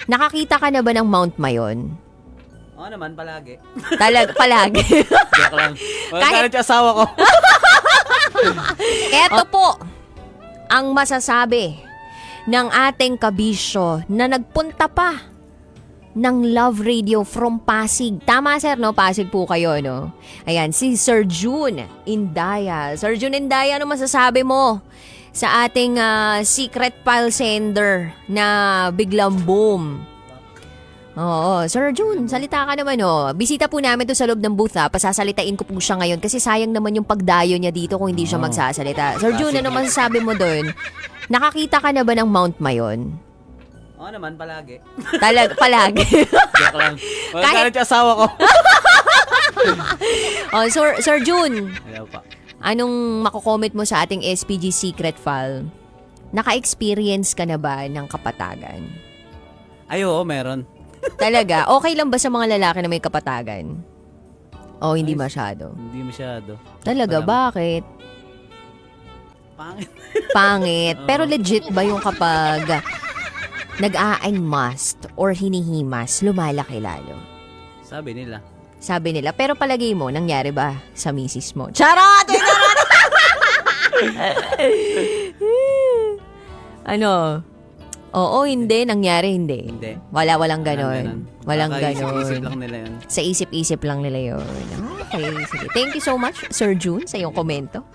Nakakita ka na ba ng Mount Mayon? Oo naman, palagi. Palagi. Joke lang. Kahit yung asawa ko. Eto po, ang masasabi ng ating kabisyo na nagpunta pa ng Love Radio from Pasig. Tama sir, no? Pasig po kayo, no? Ayan, si Sir June Indaya. Sir June Indaya, ano masasabi mo sa ating secret file sender na biglang boom? Oo, Sir June, salita ka naman, oh. Bisita po namin to sa loob ng booth, ha. Pasasalitain ko po siya ngayon kasi sayang naman yung pagdayo niya dito kung hindi siya magsasalita. Sir June, ano masasabi mo doon? Nakakita ka na ba ng Mount Mayon? Oo naman, palagi. Palagi. Joke lang. Kahit yung asawa ko. Oh, Sir June, Hello pa. anong makukomment mo sa ating SPG secret file? Naka-experience ka na ba ng kapatagan? Ay, oo, meron. Talaga? Okay lang ba sa mga lalaki na may kapatagan? O hindi masyado? Hindi masyado. Talaga? Parang- Bakit? Pangit. Pangit. Pero legit ba yung kapag nag-a-must or hinihimas, lumalaki lalo? Sabi nila. Sabi nila. Pero palagay mo, nangyari ba sa misis mo? Charot! Ano? Oo, hindi. Nangyari, hindi. Hindi. Walang ganon. Walang Isip-isip ganon. lang nila yun. Sa isip-isip lang nila yun. Okay, sige. Thank you so much, Sir June, sa iyong komento.